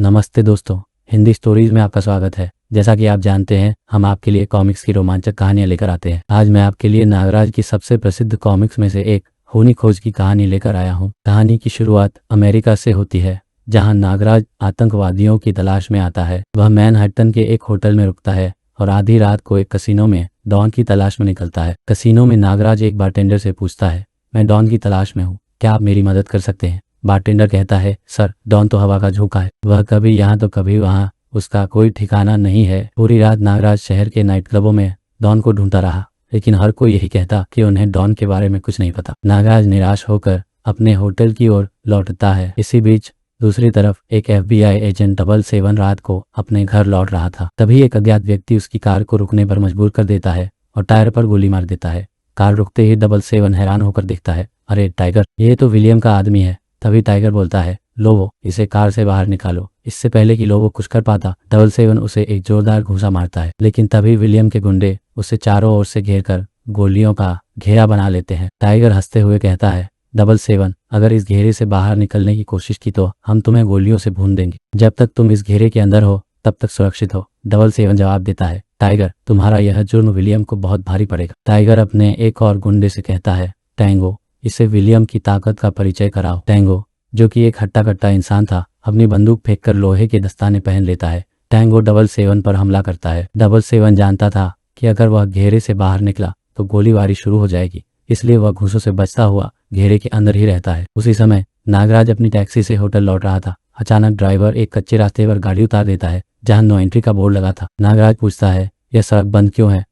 नमस्ते दोस्तों, हिंदी स्टोरीज में आपका स्वागत है। जैसा कि आप जानते हैं, हम आपके लिए कॉमिक्स की रोमांचक कहानियां लेकर आते हैं। आज मैं आपके लिए नागराज की सबसे प्रसिद्ध कॉमिक्स में से एक खूनी खोज की कहानी लेकर आया हूं। कहानी की शुरुआत अमेरिका से होती है, जहां नागराज आतंकवादियों की तलाश में आता है। वह मैनहट्टन के एक होटल में रुकता है और आधी रात को एक कसिनो में डॉन की तलाश में निकलता है। कसिनो में नागराज एक बारटेंडर से पूछता है, मैं डॉन की तलाश में हूँ, क्या आप मेरी मदद कर सकते हैं? बारटेंडर कहता है, सर, डॉन तो हवा का झोंका है, वह कभी यहाँ तो कभी वहाँ, उसका कोई ठिकाना नहीं है। पूरी रात नागराज शहर के नाइट क्लबों में डॉन को ढूंढता रहा, लेकिन हर कोई यही कहता कि उन्हें डॉन के बारे में कुछ नहीं पता। नागराज निराश होकर अपने होटल की ओर लौटता है। इसी बीच दूसरी तरफ एक FBI एजेंट 007 रात को अपने घर लौट रहा था। तभी एक अज्ञात व्यक्ति उसकी कार को रुकने पर मजबूर कर देता है और टायर पर गोली मार देता है। कार रुकते ही 007 हैरान होकर देखता है, अरे टाइगर, ये तो विलियम का आदमी है। तभी टाइगर बोलता है, लोबो, इसे कार से बाहर निकालो। इससे पहले कि लोबो कुछ कर पाता, 007 उसे एक जोरदार घूंसा मारता है, लेकिन तभी विलियम के गुंडे उसे चारों ओर से घेर कर गोलियों का घेरा बना लेते हैं। टाइगर हंसते हुए कहता है, 007, अगर इस घेरे से बाहर निकलने की कोशिश की तो हम तुम्हें गोलियों से भून देंगे। जब तक तुम इस घेरे के अंदर हो तब तक सुरक्षित हो। 007 जवाब देता है, टाइगर, तुम्हारा यह जुर्म विलियम को बहुत भारी पड़ेगा। टाइगर अपने एक और गुंडे से कहता है, टैंगो, इसे विलियम की ताकत का परिचय कराओ। टैंगो, जो कि एक हट्टा कट्टा इंसान था, अपनी बंदूक फेंककर लोहे के दस्ताने पहन लेता है। टैंगो 007 पर हमला करता है। 007 जानता था कि अगर वह घेरे से बाहर निकला तो गोलीबारी शुरू हो जाएगी, इसलिए वह घूंसों से बचता हुआ घेरे के अंदर ही रहता है। उसी समय नागराज अपनी टैक्सी से होटल लौट रहा था। अचानक ड्राइवर एक कच्चे रास्ते पर गाड़ी उतार देता है जहां नो एंट्री का बोर्ड लगा था। नागराज पूछता है, यह सड़क बंद क्यों है?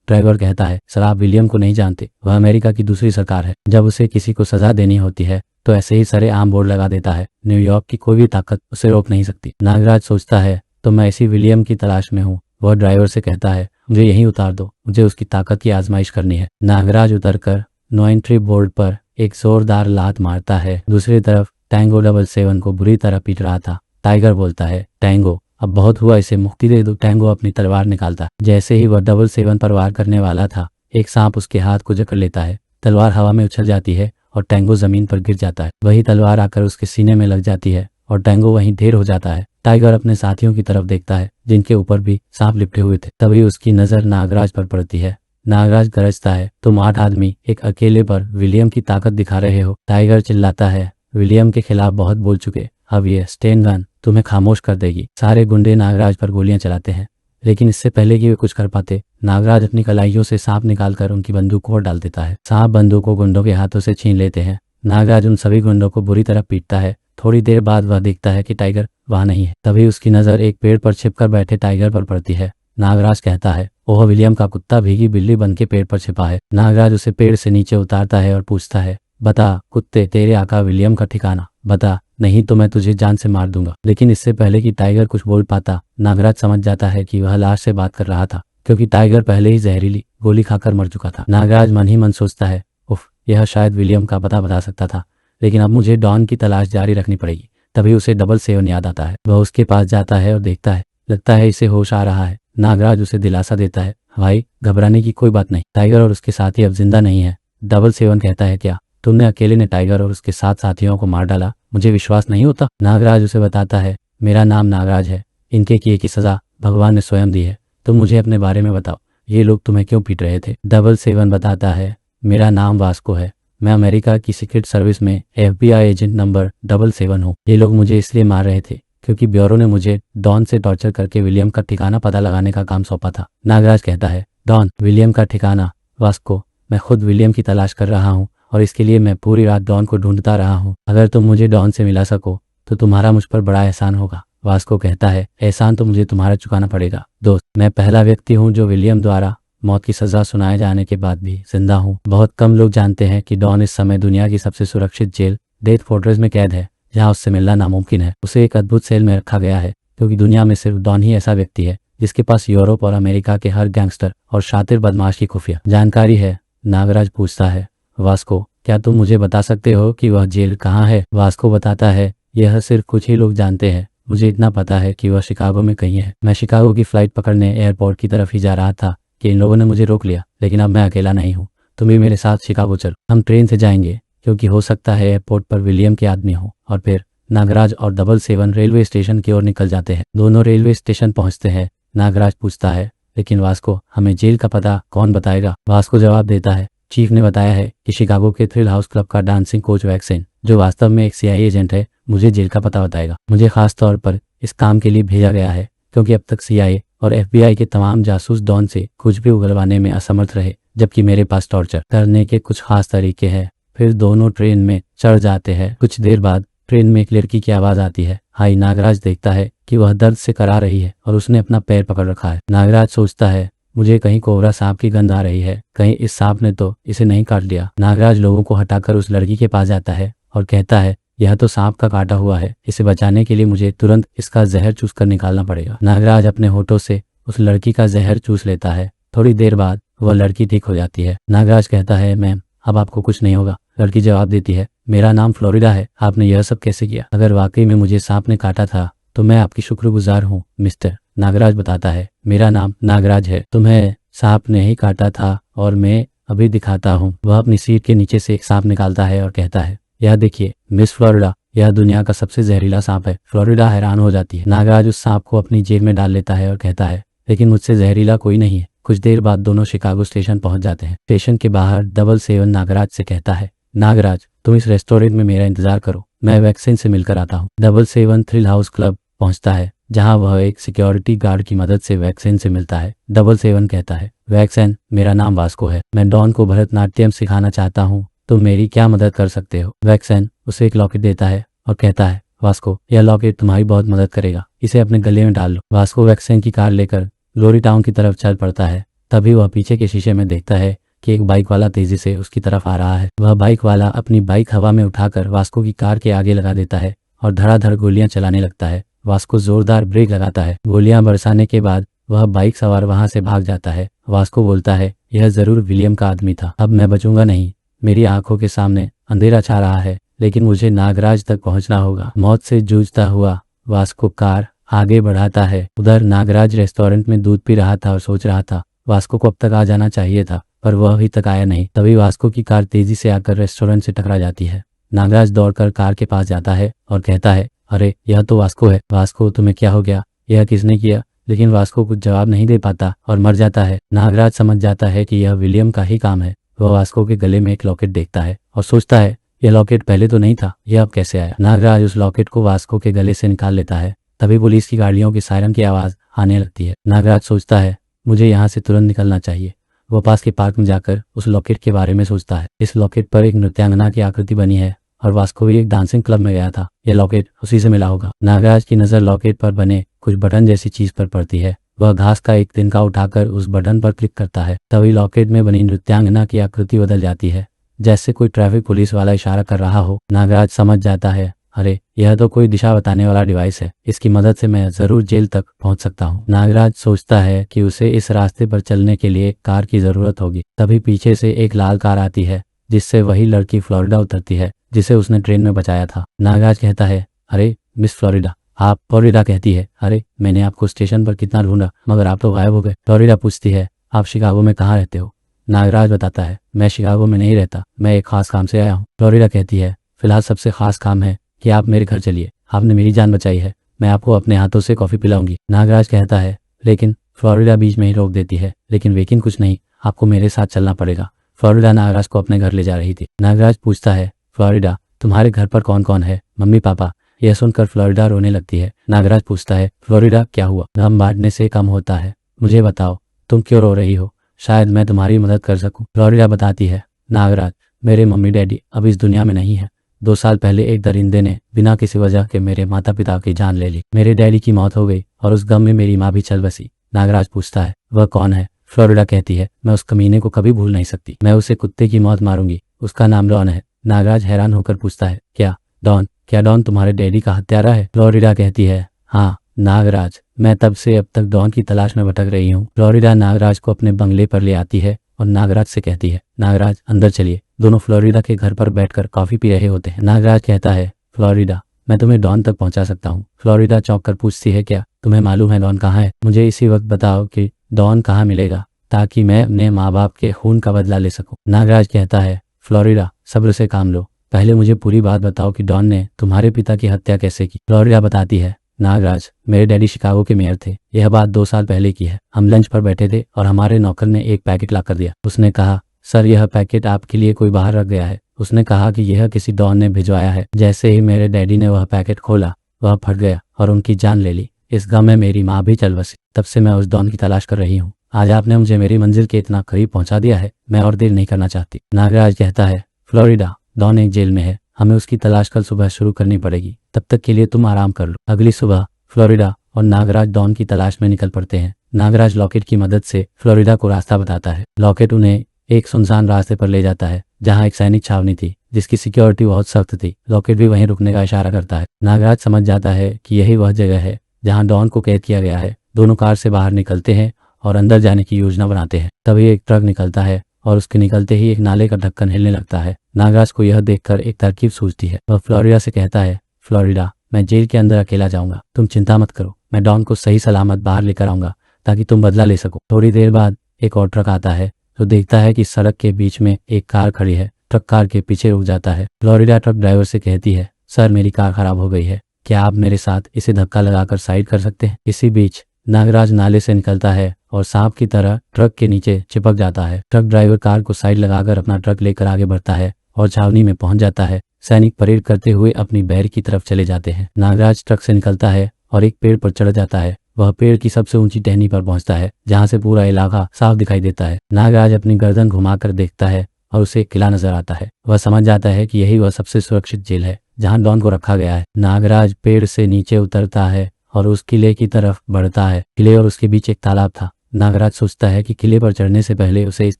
ड्राइवर कहता है, सर, आप विलियम को नहीं जानते, वह अमेरिका की दूसरी सरकार है। जब उसे किसी को सजा देनी होती है तो ऐसे ही सरेआम बोर्ड लगा देता है। न्यूयॉर्क की कोई भी ताकत उसे रोक नहीं सकती। नागराज सोचता है, तो मैं इसी विलियम की तलाश में हूँ। वह ड्राइवर से कहता है, मुझे यहीं उतार दो, मुझे उसकी ताकत की आजमाइश करनी है। नागराज उतरकर नो एंट्री बोर्ड पर एक जोरदार लात मारता है। दूसरी तरफ टैंगो 007 को बुरी तरह पीट रहा था। टाइगर बोलता है, टैंगो, अब बहुत हुआ, इसे मुक्ति दे दो। टैंगो अपनी तलवार निकालता है। जैसे ही वह 007 पर वार करने वाला था, एक सांप उसके हाथ को जकड़ लेता है। तलवार हवा में उछल जाती है और टैंगो जमीन पर गिर जाता है। वही तलवार आकर उसके सीने में लग जाती है और टैंगो वहीं ढेर हो जाता है। टाइगर अपने साथियों की तरफ देखता है, जिनके ऊपर भी सांप लिपटे हुए थे। तभी उसकी नजर नागराज पर पड़ती है। नागराज गरजता है, तुम 8 आदमी एक अकेले पर विलियम की ताकत दिखा रहे हो। टाइगर चिल्लाता है, विलियम के खिलाफ बहुत बोल चुके, अब ये स्टेन गन तुम्हें खामोश कर देगी। सारे गुंडे नागराज पर गोलियां चलाते हैं, लेकिन इससे पहले कि वे कुछ कर पाते, नागराज अपनी कलाइयों से सांप निकालकर उनकी बंदूक को डाल देता है। सांप बंदूक को गुंडों के हाथों से छीन लेते हैं। नागराज उन सभी गुंडों को बुरी तरह पीटता है। थोड़ी देर बाद वह देखता है कि टाइगर वहां नहीं है। तभी उसकी नजर एक पेड़ पर छिपकर बैठे टाइगर पर पड़ती है। नागराज कहता है, ओह, विलियम का कुत्ता भीगी बिल्ली बन के पेड़ पर छिपा है। नागराज उसे पेड़ से नीचे उतारता है और पूछता है, बता कुत्ते, तेरे आका विलियम का ठिकाना बता, नहीं तो मैं तुझे जान से मार दूंगा। लेकिन इससे पहले कि टाइगर कुछ बोल पाता, नागराज समझ जाता है कि वह लाश से बात कर रहा था, क्योंकि टाइगर पहले ही जहरीली गोली खाकर मर चुका था। नागराज मन ही मन सोचता है, उफ, यह शायद विलियम का पता बता सकता था, लेकिन अब मुझे डॉन की तलाश जारी रखनी पड़ेगी। तभी उसे 007 याद आता है। वह उसके पास जाता है और देखता है, लगता है इसे होश आ रहा है। नागराज उसे दिलासा देता है, भाई, घबराने की कोई बात नहीं, टाइगर और उसके साथी अब जिंदा नहीं है। 007 कहता है, क्या तुमने अकेले ने टाइगर और उसके 7 साथियों को मार डाला? मुझे विश्वास नहीं होता। नागराज उसे बताता है, मेरा नाम नागराज है, इनके किए की सजा भगवान ने स्वयं दी है। तुम मुझे अपने बारे में बताओ, ये लोग तुम्हें क्यों पीट रहे थे? 007 बताता है, मेरा नाम वास्को है, मैं अमेरिका की सीक्रेट सर्विस में FBI एजेंट नंबर 007 हूँ। ये लोग मुझे इसलिए मार रहे थे क्योंकि ब्यूरो ने मुझे डॉन से टॉर्चर करके विलियम का ठिकाना पता लगाने का काम सौंपा था। नागराज कहता है, डॉन, विलियम का ठिकाना? वास्को, मैं खुद विलियम की तलाश कर रहा हूँ और इसके लिए मैं पूरी रात डॉन को ढूंढता रहा हूँ। अगर तुम मुझे डॉन से मिला सको तो तुम्हारा मुझ पर बड़ा एहसान होगा। वास्को कहता है, एहसान तो मुझे तुम्हारा चुकाना पड़ेगा। दोस्त, मैं पहला व्यक्ति हूँ जो विलियम द्वारा मौत की सजा सुनाए जाने के बाद भी जिंदा हूँ। बहुत कम लोग जानते हैं कि डॉन इस समय दुनिया की सबसे सुरक्षित जेल डेथ फोर्ट्रेस में कैद है, जहाँ उससे मिलना नामुमकिन है। उसे एक अद्भुत सेल में रखा गया है, क्योंकि दुनिया में सिर्फ डॉन ही ऐसा व्यक्ति है जिसके पास यूरोप और अमेरिका के हर गैंगस्टर और शातिर बदमाश की खुफिया जानकारी है। नागराज पूछता है, वास्को, क्या तुम मुझे बता सकते हो कि वह जेल कहाँ है? वास्को बताता है, यह सिर्फ कुछ ही लोग जानते हैं, मुझे इतना पता है कि वह शिकागो में कहीं है। मैं शिकागो की फ्लाइट पकड़ने एयरपोर्ट की तरफ ही जा रहा था कि इन लोगों ने मुझे रोक लिया, लेकिन अब मैं अकेला नहीं हूँ, तुम भी मेरे साथ शिकागो चलो। हम ट्रेन से जाएंगे, क्योंकि हो सकता है एयरपोर्ट पर विलियम के आदमी हो और फिर नागराज और 777 रेलवे स्टेशन की ओर निकल जाते हैं। दोनों रेलवे स्टेशन पहुंचते हैं। नागराज पूछता है, लेकिन वास्को, हमें जेल का पता कौन बताएगा? वास्को जवाब देता है, चीफ ने बताया है कि शिकागो के थ्रिल हाउस क्लब का डांसिंग कोच वैक्सन, जो वास्तव में एक CIA एजेंट है, मुझे जेल का पता बताएगा। मुझे खास तौर पर इस काम के लिए भेजा गया है क्योंकि अब तक CIA और FBI के तमाम जासूस डॉन से कुछ भी उगलवाने में असमर्थ रहे, जबकि मेरे पास टॉर्चर करने के कुछ खास तरीके हैं। फिर दोनों ट्रेन में चढ़ जाते हैं। कुछ देर बाद ट्रेन में एक लड़की की आवाज आती है। हाय। नागराज देखता है कि वह दर्द से करा रही है और उसने अपना पैर पकड़ रखा है। नागराज सोचता है, मुझे कहीं कोबरा सांप की गंध आ रही है, कहीं इस सांप ने तो इसे नहीं काट लिया। नागराज लोगों को हटाकर उस लड़की के पास जाता है और कहता है, यह तो सांप का काटा हुआ है, इसे बचाने के लिए मुझे तुरंत इसका जहर चूस कर निकालना पड़ेगा। नागराज अपने होठों से उस लड़की का जहर चूस लेता है। थोड़ी देर बाद वह लड़की ठीक हो जाती है। नागराज कहता है, मैम, अब आपको कुछ नहीं होगा। लड़की जवाब देती है, मेरा नाम फ्लोरिडा है, आपने यह सब कैसे किया? अगर वाकई में मुझे सांप ने काटा था तो मैं आपकी शुक्रगुजार हूँ मिस्टर। नागराज बताता है, मेरा नाम नागराज है, तुम्हें सांप ने ही काटा था और मैं अभी दिखाता हूँ। वह अपनी सीट के नीचे से एक सांप निकालता है और कहता है, यह देखिए मिस फ्लोरिडा, यह दुनिया का सबसे जहरीला सांप है। फ्लोरिडा हैरान हो जाती है। नागराज उस सांप को अपनी जेब में डाल लेता है और कहता है, लेकिन मुझसे जहरीला कोई नहीं है। कुछ देर बाद दोनों शिकागो स्टेशन पहुंच जाते हैं। स्टेशन के बाहर 777 नागराज से कहता है, नागराज, तुम इस रेस्टोरेंट में मेरा इंतजार करो, मैं वैक्सीन से मिलकर आता हूँ। 777 थ्रिल हाउस क्लब पहुंचता है, जहां वह एक सिक्योरिटी गार्ड की मदद से वैक्सीन से मिलता है। 777 कहता है, वैक्सीन, मेरा नाम वास्को है, मैं डॉन को भरतनाट्यम सिखाना चाहता हूँ, तुम मेरी क्या मदद कर सकते हो? वैक्सीन उसे एक लॉकेट देता है और कहता है, वास्को, यह लॉकेट तुम्हारी बहुत मदद करेगा, इसे अपने गले में डाल लो। वास्को वैक्सीन की कार लेकर ग्लोरी टाउन की तरफ चल पड़ता है। तभी वह पीछे के शीशे में देखता है कि एक बाइक वाला तेजी से उसकी तरफ आ रहा है। वह बाइक वाला अपनी बाइक हवा में उठाकर वास्को की कार के आगे लगा देता है और धड़ाधड़ गोलियां चलाने लगता है। वास्को जोरदार ब्रेक लगाता है। गोलियां बरसाने के बाद वह बाइक सवार वहां से भाग जाता है। वास्को बोलता है, यह जरूर विलियम का आदमी था, अब मैं बचूंगा नहीं। मेरी आंखों के सामने अंधेरा छा रहा है, लेकिन मुझे नागराज तक पहुंचना होगा। मौत से जूझता हुआ वास्को कार आगे बढ़ाता है। उधर नागराज रेस्टोरेंट में दूध पी रहा था और सोच रहा था, वास्को को अब तक आ जाना चाहिए था, पर वह अभी तक आया नहीं। तभी वास्को की कार तेजी से आकर रेस्टोरेंट से टकरा जाती है। नागराज दौड़कर कार के पास जाता है और कहता है, अरे यह तो वास्को है। वास्को, तुम्हें क्या हो गया? यह किसने किया? लेकिन वास्को कुछ जवाब नहीं दे पाता और मर जाता है। नागराज समझ जाता है कि यह विलियम का ही काम है। वह वास्को के गले में एक लॉकेट देखता है और सोचता है, यह लॉकेट पहले तो नहीं था, यह अब कैसे आया? नागराज उस लॉकेट को वास्को के गले से निकाल लेता है। तभी पुलिस की गाड़ियों की सायरन की आवाज आने लगती है। नागराज सोचता है, मुझे यहाँ से तुरंत निकलना चाहिए। वह पास के पार्क में जाकर उस लॉकेट के बारे में सोचता है। इस लॉकेट पर एक नृत्यांगना की आकृति बनी है और वास्को भी एक डांसिंग क्लब में गया था, यह लॉकेट उसी से मिला होगा। नागराज की नजर लॉकेट पर बने कुछ बटन जैसी चीज पर पड़ती है। वह घास का एक तिनका उठाकर उस बटन पर क्लिक करता है। तभी लॉकेट में बनी नृत्यांगना की आकृति बदल जाती है, जैसे कोई ट्रैफिक पुलिस वाला इशारा कर रहा हो। नागराज समझ जाता है, अरे यह तो कोई दिशा बताने वाला डिवाइस है, इसकी मदद से मैं जरूर जेल तक पहुंच सकता हूं। नागराज सोचता है कि उसे इस रास्ते पर चलने के लिए कार की जरूरत होगी। तभी पीछे से एक लाल कार आती है, जिससे वही लड़की फ्लोरिडा उतरती है जिसे उसने ट्रेन में बचाया था। नागराज कहता है, अरे मिस फ्लोरिडा, आप? फ्लोरिडा कहती है, अरे मैंने आपको स्टेशन पर कितना ढूंढा, मगर आप तो गायब हो गए। फ्लोरिडा पूछती है, आप शिकागो में कहाँ रहते हो? नागराज बताता है, मैं शिकागो में नहीं रहता, मैं एक खास काम से आया हूँ। फ्लोरिडा कहती है, फिलहाल सबसे खास काम है कि आप मेरे घर चलिए, आपने मेरी जान बचाई है, मैं आपको अपने हाथों से कॉफी पिलाऊंगी। नागराज कहता है, लेकिन फ्लोरिडा बीच में ही रोक देती है, लेकिन कुछ नहीं, आपको मेरे साथ चलना पड़ेगा। फ्लोरिडा नागराज को अपने घर ले जा रही थी। नागराज पूछता है, फ्लोरिडा, तुम्हारे घर पर कौन कौन है? Mummy papa. यह सुनकर फ्लोरिडा रोने लगती है। नागराज पूछता है, फ्लोरिडा क्या हुआ? गम बांटने से कम होता है, मुझे बताओ तुम क्यों रो रही हो, शायद मैं तुम्हारी मदद कर सकूं। फ्लोरिडा बताती है, नागराज, मेरे मम्मी डैडी अब इस दुनिया में नहीं है। 2 साल पहले एक दरिंदे ने बिना किसी वजह के मेरे माता पिता की जान ले ली। मेरे डैडी की मौत हो गई और उस गम में मेरी माँ भी चल बसी। नागराज पूछता है, वह कौन है? फ्लोरिडा कहती है, मैं उस कमीने को कभी भूल नहीं सकती, मैं उसे कुत्ते की मौत मारूंगी, उसका नाम डॉन है। नागराज हैरान होकर पूछता है, क्या डॉन? क्या डॉन तुम्हारे डैडी का हत्यारा है? फ्लोरिडा कहती है, हाँ नागराज, मैं तब से अब तक डॉन की तलाश में भटक रही हूँ। फ्लोरिडा नागराज को अपने बंगले पर ले आती है और नागराज से कहती है, नागराज अंदर चलिए। दोनों फ्लोरिडा के घर पर बैठकर कॉफी पी रहे होते हैं। नागराज कहता है, फ्लोरिडा, मैं तुम्हें डॉन तक पहुंचा सकता हूँ। फ्लोरिडा चौंक कर पूछती है, क्या तुम्हें मालूम है डॉन कहाँ है? मुझे इसी वक्त बताओ कि डॉन कहाँ मिलेगा, ताकि मैं अपने माँ बाप के खून का बदला ले सकूं। नागराज कहता है, फ्लोरिडा सब्र से काम लो, पहले मुझे पूरी बात बताओ कि डॉन ने तुम्हारे पिता की हत्या कैसे की। फ्लोरिडा बताती है, नागराज, मेरे डैडी शिकागो के मेयर थे। यह बात 2 साल पहले की है। हम लंच पर बैठे थे और हमारे नौकर ने एक पैकेट ला कर दिया। उसने कहा, सर यह पैकेट आपके लिए कोई बाहर रख गया है। उसने कहा कि यह किसी डॉन ने भिजवाया है। जैसे ही मेरे डैडी ने वह पैकेट खोला, वह फट गया और उनकी जान ले ली। इस गम में मेरी माँ भी चल बसी। तब से मैं उस डॉन की तलाश कर रही हूँ। आज आपने मुझे मेरी मंजिल के इतना करीब पहुंचा दिया है, मैं और देर नहीं करना चाहती। नागराज कहता है, फ्लोरिडा, डॉन एक जेल में है। हमें उसकी तलाश कल सुबह शुरू करनी पड़ेगी। तब तक के लिए तुम आराम कर लो। अगली सुबह फ्लोरिडा और नागराज डॉन की तलाश में निकल पड़ते हैं। नागराज लॉकेट की मदद से फ्लोरिडा को रास्ता बताता है। लॉकेट उन्हें एक सुनसान रास्ते पर ले जाता है जहां एक सैनिक छावनी थी जिसकी सिक्योरिटी बहुत सख्त थी। लॉकेट भी वहीं रुकने का इशारा करता है। नागराज समझ जाता है कि यही वह जगह है जहां डॉन को कैद किया गया है। दोनों कार से बाहर निकलते हैं और अंदर जाने की योजना बनाते हैं। तभी एक ट्रक निकलता है और उसके निकलते ही एक नाले का ढक्कन हिलने लगता है। नागराज को यह देखकर एक तरकीब सूझती है। वह फ्लोरिडा से कहता है, फ्लोरिडा, मैं जेल के अंदर अकेला जाऊंगा, तुम चिंता मत करो। मैं डॉन को सही सलामत बाहर लेकर आऊंगा ताकि तुम बदला ले सको। थोड़ी देर बाद एक और ट्रक आता है जो देखता है कि सड़क के बीच में एक कार खड़ी है। ट्रक कार के पीछे रुक जाता है। फ्लोरिडा ट्रक ड्राइवर से कहती है, सर मेरी कार खराब हो गई है, क्या आप मेरे साथ इसे धक्का लगाकर साइड कर सकते हैं। इसी बीच नागराज नाले से निकलता है और सांप की तरह ट्रक के नीचे चिपक जाता है। ट्रक ड्राइवर कार को साइड लगाकर अपना ट्रक लेकर आगे बढ़ता है और छावनी में पहुंच जाता है। सैनिक परेड करते हुए अपनी बहर की तरफ चले जाते हैं। नागराज ट्रक से निकलता है और एक पेड़ पर चढ़ जाता है। वह पेड़ की सबसे ऊंची टहनी पर पहुंचता है जहां से पूरा इलाका साफ दिखाई देता है। नागराज अपनी गर्दन घुमाकर देखता है और उसे एक किला नजर आता है। वह समझ जाता है कि यही वह सबसे सुरक्षित जेल है जहां डॉन को रखा गया है। नागराज पेड़ से नीचे उतरता है और उस किले की तरफ बढ़ता है। किले और उसके बीच एक तालाब था। नागराज सोचता है कि किले पर चढ़ने से पहले उसे इस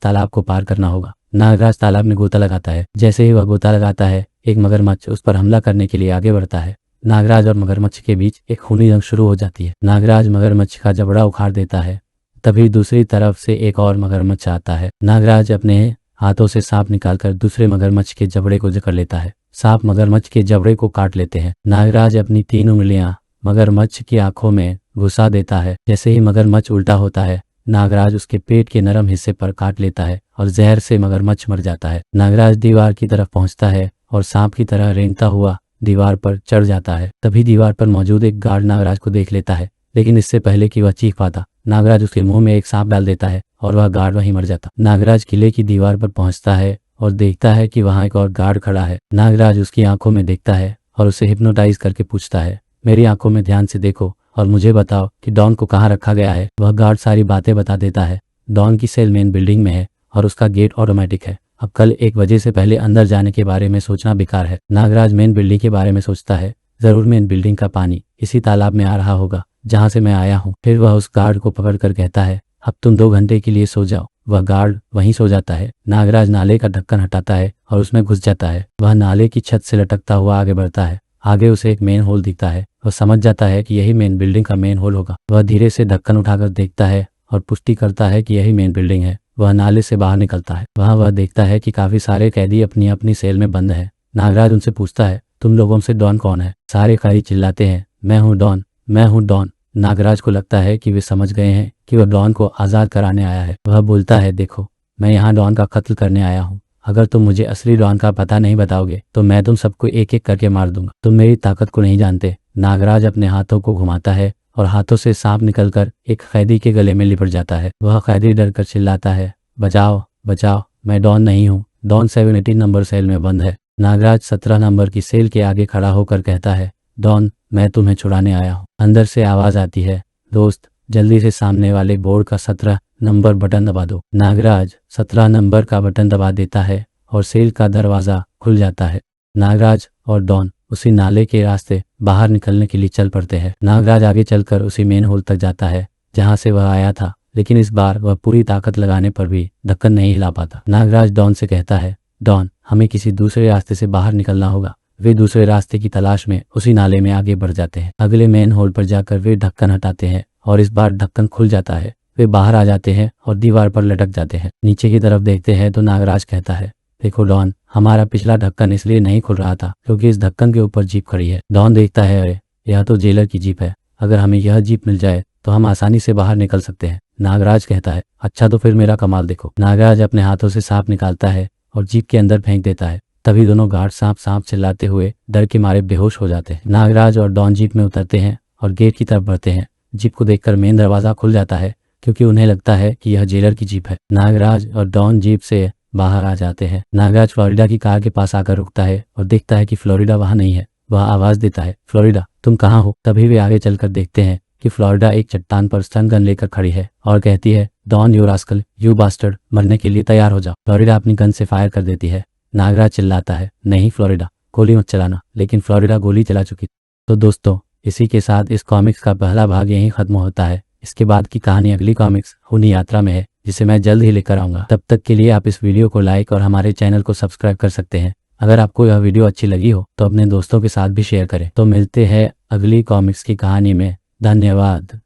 तालाब को पार करना होगा। नागराज तालाब में गोता लगाता है। जैसे ही वह गोता लगाता है, एक मगरमच्छ उस पर हमला करने के लिए आगे बढ़ता है। नागराज और मगरमच्छ के बीच एक खूनी जंग शुरू हो जाती है। नागराज मगरमच्छ का जबड़ा उखाड़ देता है। तभी दूसरी तरफ से एक और मगरमच्छ आता है। नागराज अपने हाथों से सांप निकालकर दूसरे मगरमच्छ के जबड़े को जकड़ लेता है। सांप मगरमच्छ के जबड़े को काट लेते हैं। नागराज अपनी 3 उंगलियां मगरमच्छ की आंखों में घुसा देता है। जैसे ही मगरमच्छ उल्टा होता है, नागराज उसके पेट के नरम हिस्से पर काट लेता है और जहर से मगरमच्छ मर जाता है। नागराज दीवार की तरफ पहुंचता है और सांप की तरह रेंगता हुआ दीवार पर चढ़ जाता है। तभी दीवार पर मौजूद एक गार्ड नागराज को देख लेता है, लेकिन इससे पहले कि वह चीख पाता, नागराज उसके मुंह में एक सांप डाल देता है और वह गार्ड वहीं मर जाता। नागराज किले की दीवार पर पहुंचता है और देखता है कि वहां एक और गार्ड खड़ा है। नागराज उसकी आंखों में देखता है और उसे हिप्नोटाइज करके पूछता है, मेरी आंखों में ध्यान से देखो और मुझे बताओ कि डॉन को कहाँ रखा गया है। वह गार्ड सारी बातें बता देता है। डॉन की सेल मेन बिल्डिंग में है और उसका गेट ऑटोमेटिक है। अब कल 1 बजे से पहले अंदर जाने के बारे में सोचना बेकार है। नागराज मेन बिल्डिंग के बारे में सोचता है। जरूर मेन बिल्डिंग का पानी इसी तालाब में आ रहा होगा जहां से मैं आया हूँ। फिर वह उस गार्ड को पकड़कर कहता है, अब तुम 2 घंटे के लिए सो जाओ। वह गार्ड वहीं सो जाता है। नागराज नाले का ढक्कन हटाता है और उसमें घुस जाता है। वह नाले की छत से लटकता हुआ आगे बढ़ता है। आगे उसे एक मेन होल दिखता है। वह समझ जाता है कि यही मेन बिल्डिंग का मेन होल होगा। वह धीरे से ढक्कन उठाकर देखता है और पुष्टि करता है कि यही मेन बिल्डिंग है। वह नाले से बाहर निकलता है। वहां वह देखता है कि काफी सारे कैदी अपनी अपनी सेल में बंद है। नागराज उनसे पूछता है, तुम लोगों में से डॉन कौन है। सारे कैदी चिल्लाते हैं, मैं हूँ डॉन, मैं हूँ डॉन। नागराज को लगता है कि वे समझ गए हैं कि वह डॉन को आजाद कराने आया है। वह बोलता है, देखो, मैं यहाँ डॉन का कत्ल करने आया हूँ। अगर तुम मुझे असली डॉन का पता नहीं बताओगे तो मैं तुम सबको एक एक करके मार दूंगा। तुम मेरी ताकत को नहीं जानते। नागराज अपने हाथों को घुमाता है और हाथों से सांप निकलकर एक कैदी के गले में लिपट जाता है। वह कैदी डरकर चिल्लाता है, बचाओ बचाओ, मैं डॉन नहीं हूँ। डॉन 17 नंबर सेल में बंद है। नागराज 17 नंबर की सेल के आगे खड़ा होकर कहता है, डॉन, मैं तुम्हें छुड़ाने आया हूँ। अंदर से आवाज आती है, दोस्त, जल्दी से सामने वाले बोर्ड का 17 नंबर बटन दबा दो। नागराज 17 नंबर का बटन दबा देता है और सेल का दरवाजा खुल जाता है। नागराज और डॉन उसी नाले के रास्ते बाहर निकलने के लिए चल पड़ते हैं। नागराज आगे चलकर उसी मेन होल तक जाता है जहां से वह आया था, लेकिन इस बार वह पूरी ताकत लगाने पर भी ढक्कन नहीं हिला पाता। नागराज डॉन से कहता है, डॉन, हमें किसी दूसरे रास्ते से बाहर निकलना होगा। वे दूसरे रास्ते की तलाश में उसी नाले में आगे बढ़ जाते हैं। अगले मेन होल पर जाकर वे ढक्कन हटाते हैं और इस बार ढक्कन खुल जाता है। वे बाहर आ जाते हैं और दीवार पर लटक जाते हैं। नीचे की तरफ देखते हैं तो नागराज कहता है, देखो डॉन, हमारा पिछला ढक्कन इसलिए नहीं खुल रहा था क्योंकि इस ढक्कन के ऊपर जीप खड़ी है। डॉन देखता है, अरे यह तो जेलर की जीप है। अगर हमें यह जीप मिल जाए तो हम आसानी से बाहर निकल सकते हैं। नागराज कहता है, अच्छा तो फिर मेरा कमाल देखो। नागराज अपने हाथों से सांप निकालता है और जीप के अंदर फेंक देता है। तभी दोनों गार्ड सांप सांप चिल्लाते हुए डर के मारे बेहोश हो जाते हैं। नागराज और डॉन जीप में उतरते हैं और गेट की तरफ बढ़ते हैं। जीप को देखकर मेन दरवाजा खुल जाता है क्योंकि उन्हें लगता है कि यह जेलर की जीप है। नागराज और डॉन जीप से बाहर आ जाते हैं। नागराज फ्लोरिडा की कार के पास आकर रुकता है और देखता है कि फ्लोरिडा वहां नहीं है। वह आवाज देता है, फ्लोरिडा तुम कहाँ हो? तभी वे आगे चलकर देखते हैं कि फ्लोरिडा एक चट्टान पर स्टन गन लेकर खड़ी है और कहती है, don't you rascal, you bastard, मरने के लिए तैयार हो जाओ। फ्लोरिडा अपनी गन से फायर कर देती है। नागराज चिल्लाता है, नहीं फ्लोरिडा, गोली मत चलाना, लेकिन फ्लोरिडा गोली चला चुकी। तो दोस्तों, इसी के साथ इस कॉमिक्स का पहला भाग यहीं खत्म होता है। इसके बाद की कहानी अगली कॉमिक्स खूनी यात्रा में है, जिसे मैं जल्द ही लेकर आऊंगा। तब तक के लिए आप इस वीडियो को लाइक और हमारे चैनल को सब्सक्राइब कर सकते हैं। अगर आपको यह वीडियो अच्छी लगी हो तो अपने दोस्तों के साथ भी शेयर करें। तो मिलते हैं अगली कॉमिक्स की कहानी में। धन्यवाद।